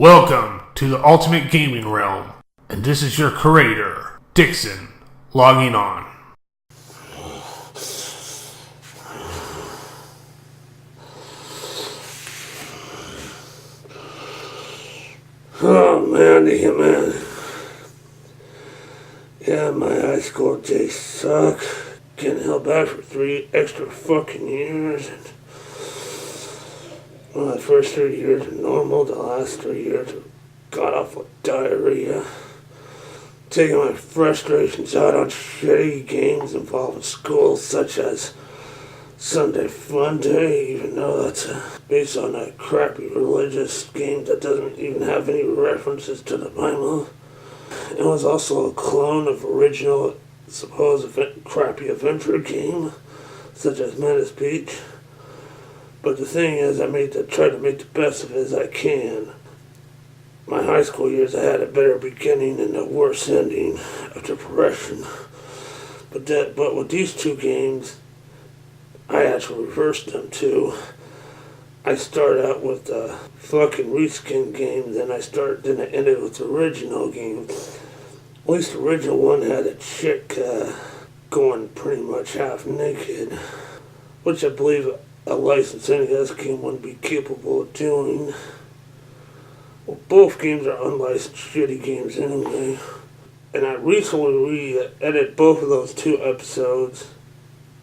Welcome to the ultimate gaming realm, and this is your curator, Dixon, logging on. Oh man. Yeah, my high school days suck. Getting held back for 3 extra fucking years. And well, the first 3 years are normal. The last 3 years are god awful diarrhea. Taking my frustrations out on shitty games involving school, such as Funday, even though that's based on a crappy religious game that doesn't even have any references to the Bible. It was also a clone of original supposed crappy adventure game, such as Menace. But the thing is, I try to make the best of it as I can. My high school years, I had a better beginning and a worse ending of depression. But with these two games, I actually reversed them too. I started out with the fucking reskin game, then I ended with the original game. At least the original one had a chick going pretty much half naked, which I believe a licensed NES game wouldn't be capable of doing. Well, both games are unlicensed shitty games anyway. And I recently re-edited both of those 2 episodes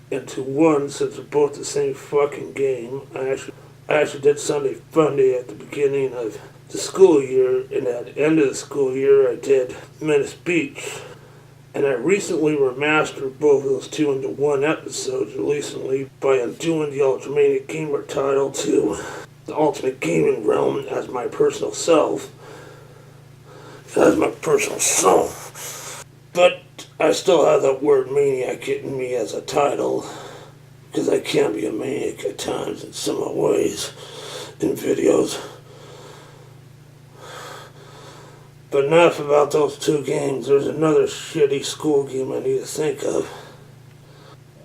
into one, since they're both the same fucking game. I actually did Funday at the beginning of the school year, and at the end of the school year I did Menace. And I recently remastered both of those 2 into one episode recently by undoing the Ultimate Gamer title to the Ultimate Gaming Realm as my personal self. But I still have that word maniac in me as a title, because I can be a maniac at times in some ways in videos. But enough about those 2 games. There's another shitty school game I need to think of.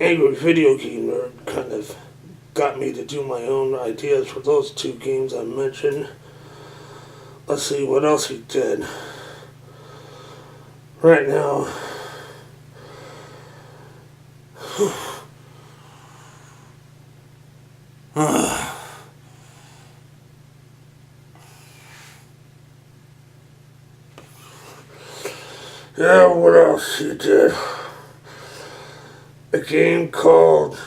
Angry Video Game Nerd kind of got me to do my own ideas for those 2 games I mentioned. Let's see what else he did. Right now, yeah, what else he did? A game called...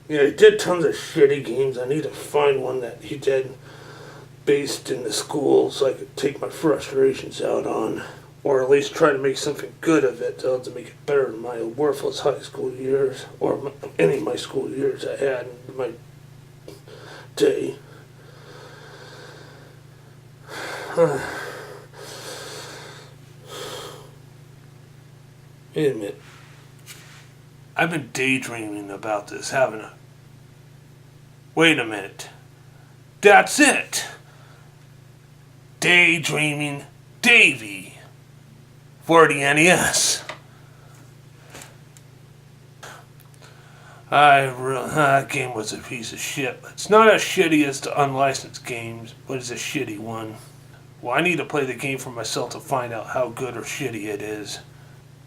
Yeah, he did tons of shitty games. I need to find one that he did based in the school so I could take my frustrations out on. Or at least try to make something good of it, to make it better than my worthless high school years, or any of my school years I had in my day. Wait a minute. I've been daydreaming about this, haven't I? Wait a minute. That's it! Dreamin Davey for the NES. That game was a piece of shit. It's not as shitty as the unlicensed games, but it's a shitty one. Well, I need to play the game for myself to find out how good or shitty it is.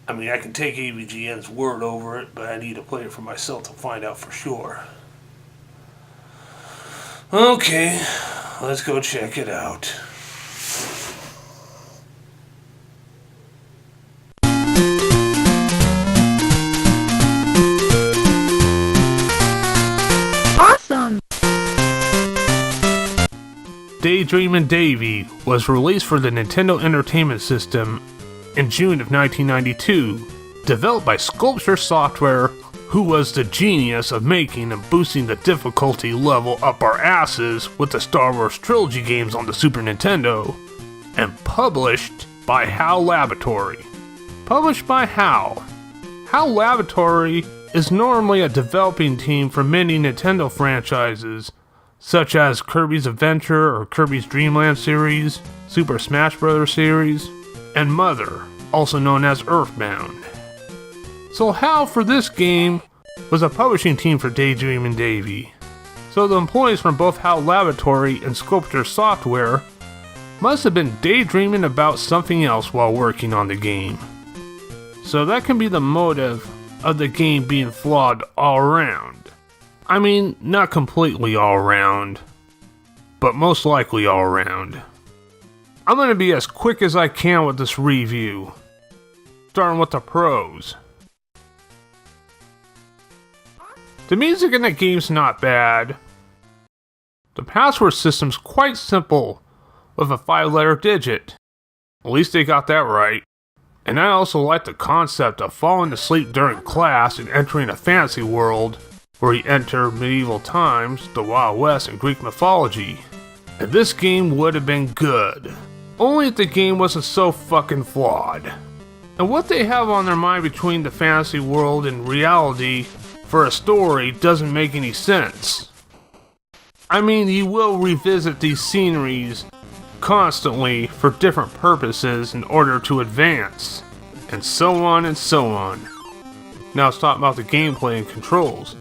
I mean, I can take AVGN's word over it, but I need to play it for myself to find out for sure. Okay, let's go check it out. Dreamin Davey was released for the Nintendo Entertainment System in June of 1992, developed by Sculpture Software, who was the genius of making and boosting the difficulty level up our asses with the Star Wars trilogy games on the Super Nintendo, and published by HAL Laboratory. Published by HAL. HAL Laboratory is normally a developing team for many Nintendo franchises, such as Kirby's Adventure or Kirby's Dream Land series, Super Smash Bros. Series, and Mother, also known as Earthbound. So HAL for this game was a publishing team for Dreamin Davey. So the employees from both HAL Laboratory and Sculpture Software must have been daydreaming about something else while working on the game. So that can be the motive of the game being flawed all around. I mean, not completely all around, but most likely all around. I'm going to be as quick as I can with this review, starting with the pros. The music in the game's not bad. The password system's quite simple, with a 5-letter digit. At least they got that right. And I also like the concept of falling asleep during class and entering a fantasy world where you enter medieval times, the Wild West, and Greek mythology. And this game would have been good. Only if the game wasn't so fucking flawed. And what they have on their mind between the fantasy world and reality for a story doesn't make any sense. I mean, you will revisit these sceneries constantly for different purposes in order to advance, and so on and so on. Now let's talk about the gameplay and controls.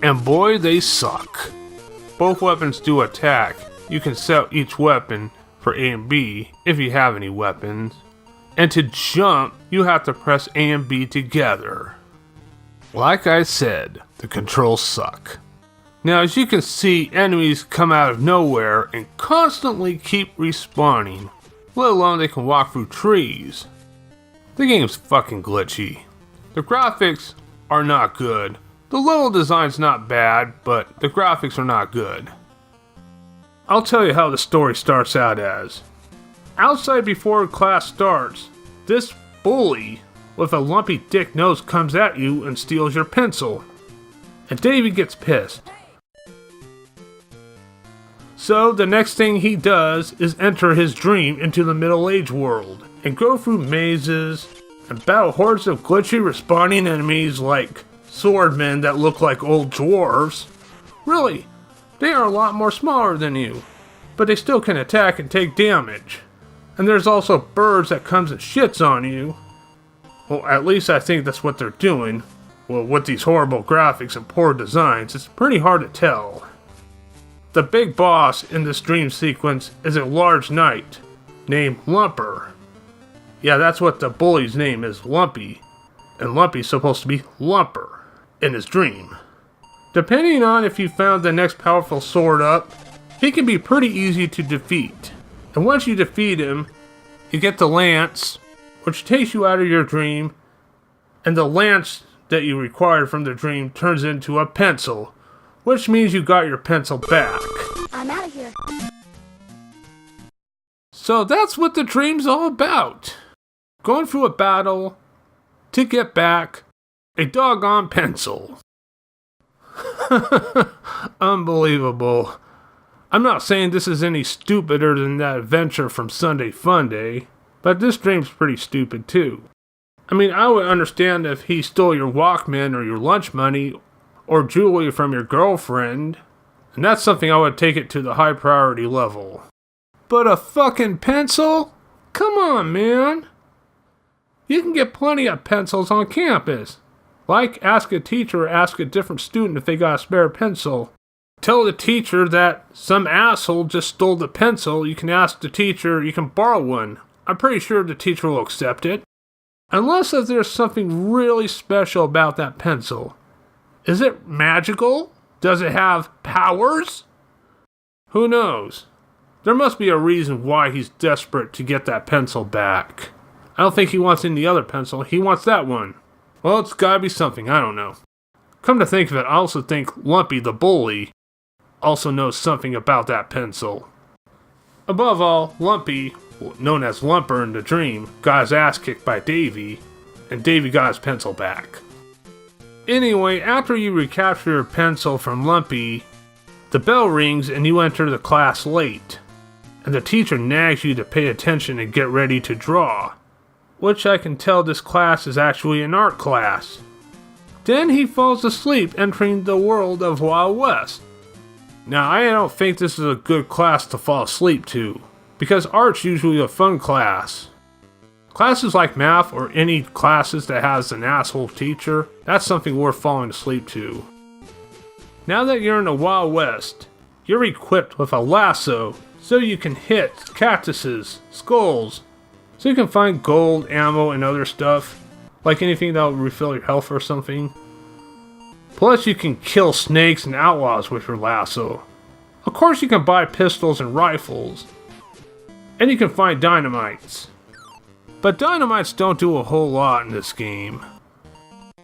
And boy, they suck. Both weapons do attack. You can set each weapon for A and B if you have any weapons. And to jump, you have to press A and B together. Like I said, the controls suck. Now, as you can see, enemies come out of nowhere and constantly keep respawning, let alone they can walk through trees. The game's fucking glitchy. The graphics are not good. The level design's not bad, but the graphics are not good. I'll tell you how the story starts out as. Outside before class starts, this bully with a lumpy dick nose comes at you and steals your pencil. And Davey gets pissed. So the next thing he does is enter his dream into the middle-aged world and go through mazes and battle hordes of glitchy respawning enemies like swordmen that look like old dwarves. Really, they are a lot more smaller than you, but they still can attack and take damage. And there's also birds that comes and shits on you. Well, at least I think that's what they're doing. Well, with these horrible graphics and poor designs, it's pretty hard to tell. The big boss in this dream sequence is a large knight named Lumper. Yeah, that's what the bully's name is, Lumpy. And Lumpy's supposed to be Lumper in his dream. Depending on if you found the next powerful sword up, he can be pretty easy to defeat. And once you defeat him, you get the lance, which takes you out of your dream, and the lance that you required from the dream turns into a pencil, which means you got your pencil back. I'm out of here. So that's what the dream's all about. Going through a battle to get back a doggone pencil. Unbelievable. I'm not saying this is any stupider than that adventure from Sunday Funday, but this dream's pretty stupid too. I mean, I would understand if he stole your Walkman or your lunch money or jewelry from your girlfriend, and that's something I would take it to the high priority level. But a fucking pencil? Come on, man. You can get plenty of pencils on campus. Like, ask a teacher or ask a different student if they got a spare pencil. Tell the teacher that some asshole just stole the pencil. You can ask the teacher, you can borrow one. I'm pretty sure the teacher will accept it. Unless if there's something really special about that pencil. Is it magical? Does it have powers? Who knows? There must be a reason why he's desperate to get that pencil back. I don't think he wants any other pencil. He wants that one. Well, it's gotta be something. I don't know. Come to think of it, I also think Lumpy the bully also knows something about that pencil. Above all, Lumpy, known as Lumper in the dream, got his ass kicked by Davey, and Davey got his pencil back. Anyway, after you recapture your pencil from Lumpy, the bell rings and you enter the class late, and the teacher nags you to pay attention and get ready to draw, which I can tell this class is actually an art class. Then he falls asleep entering the world of Wild West. Now, I don't think this is a good class to fall asleep to, because art's usually a fun class. Classes like math or any classes that has an asshole teacher, that's something worth falling asleep to. Now that you're in the Wild West, you're equipped with a lasso so you can hit cactuses, skulls, so you can find gold, ammo, and other stuff, like anything that will refill your health or something. Plus you can kill snakes and outlaws with your lasso. Of course you can buy pistols and rifles, and you can find dynamites. But dynamites don't do a whole lot in this game.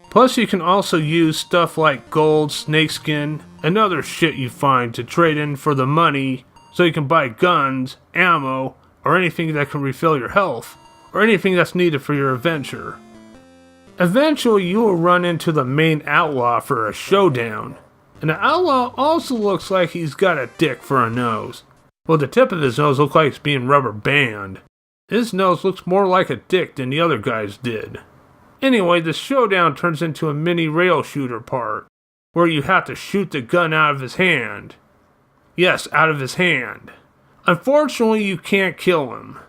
Plus you can also use stuff like gold, snakeskin, and other shit you find to trade in for the money so you can buy guns, ammo, or anything that can refill your health, or anything that's needed for your adventure. Eventually you will run into the main outlaw for a showdown, and the outlaw also looks like he's got a dick for a nose. Well, the tip of his nose looks like it's being rubber band. His nose looks more like a dick than the other guys did. Anyway, the showdown turns into a mini rail shooter part, where you have to shoot the gun out of his hand. Yes, out of his hand. Unfortunately, you can't kill him.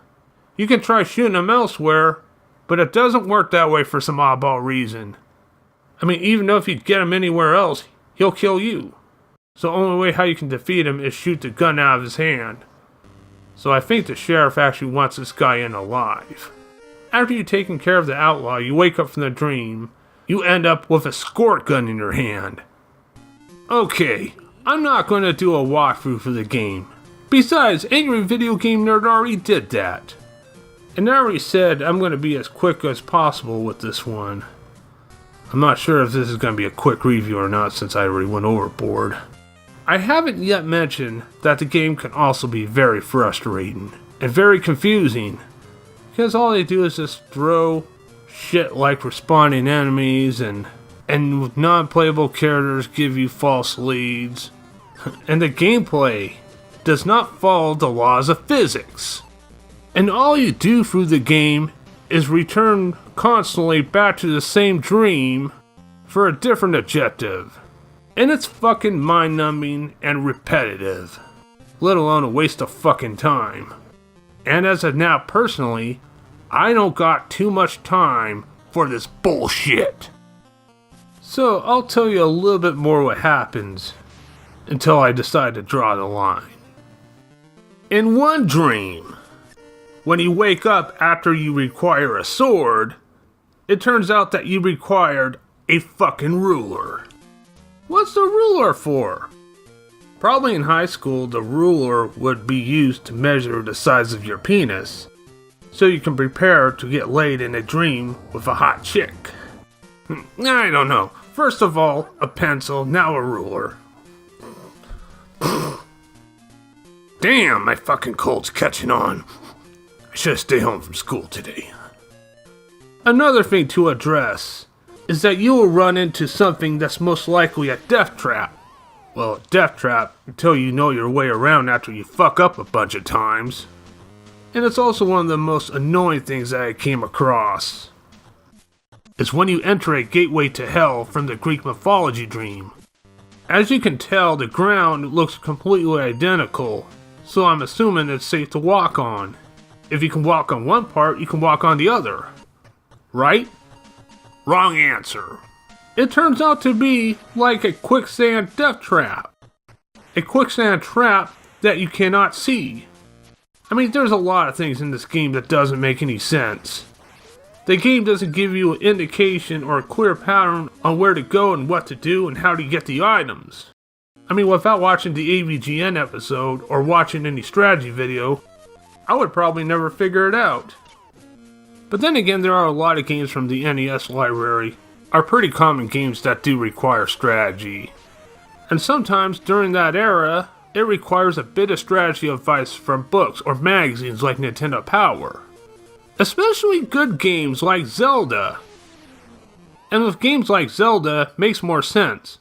You can try shooting him elsewhere, but it doesn't work that way for some oddball reason. I mean, even though if you get him anywhere else, he'll kill you. So the only way how you can defeat him is shoot the gun out of his hand. So I think the sheriff actually wants this guy in alive. After you've taken care of the outlaw, you wake up from the dream. You end up with a squirt gun in your hand. Okay, I'm not going to do a walkthrough for the game. Besides, Angry Video Game Nerd already did that. And I already said I'm going to be as quick as possible with this one. I'm not sure if this is going to be a quick review or not since I already went overboard. I haven't yet mentioned that the game can also be very frustrating and very confusing, because all they do is just throw shit like respawning enemies and with non-playable characters give you false leads. And the gameplay does not follow the laws of physics. And all you do through the game is return constantly back to the same dream for a different objective. And it's fucking mind-numbing and repetitive, let alone a waste of fucking time. And as of now, personally, I don't got too much time for this bullshit. So I'll tell you a little bit more what happens until I decide to draw the line. In one dream, when you wake up after you require a sword, it turns out that you required a fucking ruler. What's the ruler for? Probably in high school, the ruler would be used to measure the size of your penis, so you can prepare to get laid in a dream with a hot chick. I don't know. First of all, a pencil, now a ruler. Damn, my fucking cold's catching on. I should stay home from school today. Another thing to address is that you will run into something that's most likely a death trap. Well, a death trap until you know your way around after you fuck up a bunch of times. And it's also one of the most annoying things that I came across. It's when you enter a gateway to hell from the Greek mythology dream. As you can tell, the ground looks completely identical, so I'm assuming it's safe to walk on. If you can walk on one part, you can walk on the other. Right? Wrong answer. It turns out to be like a quicksand death trap. A quicksand trap that you cannot see. I mean, there's a lot of things in this game that doesn't make any sense. The game doesn't give you an indication or a clear pattern on where to go and what to do and how to get the items. I mean, without watching the AVGN episode or watching any strategy video, I would probably never figure it out. But then again, there are a lot of games from the NES library are pretty common games that do require strategy. And sometimes during that era, it requires a bit of strategy advice from books or magazines like Nintendo Power. Especially good games like Zelda. And with games like Zelda, it makes more sense.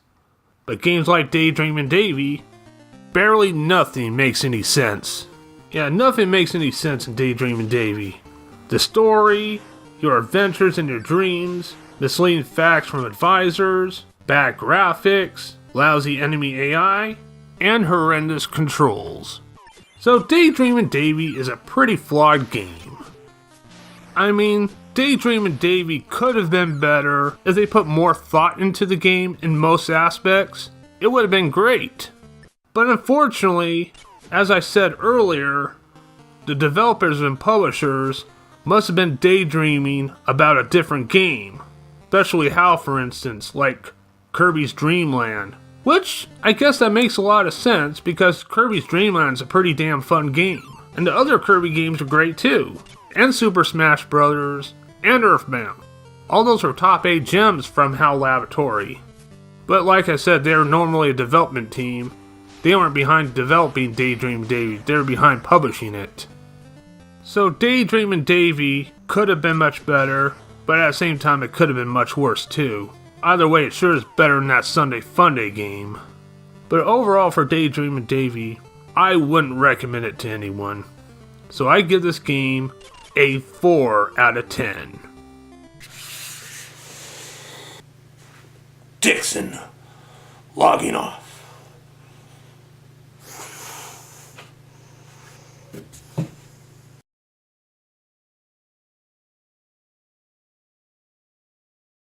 But games like Dreamin Davey, barely nothing makes any sense. Yeah, nothing makes any sense in Dreamin Davey. The story, your adventures in your dreams, misleading facts from advisors, bad graphics, lousy enemy AI, and horrendous controls. So Dreamin Davey is a pretty flawed game. I mean, Dreamin Davey could have been better if they put more thought into the game in most aspects, it would have been great. But unfortunately, as I said earlier, the developers and publishers must have been daydreaming about a different game. Especially HAL, for instance, like Kirby's Dream Land. Which, I guess that makes a lot of sense because Kirby's Dream Land is a pretty damn fun game. And the other Kirby games are great too. And Super Smash Bros. And Earthbound. All those are top 8 gems from HAL Laboratory. But like I said, they're normally a development team. They weren't behind developing Dreamin Davey, they were behind publishing it. So Dreamin Davey could have been much better, but at the same time it could have been much worse too. Either way, it sure is better than that Sunday Funday game. But overall for Dreamin Davey, I wouldn't recommend it to anyone. So I give this game a 4 out of 10. Dixon, logging off.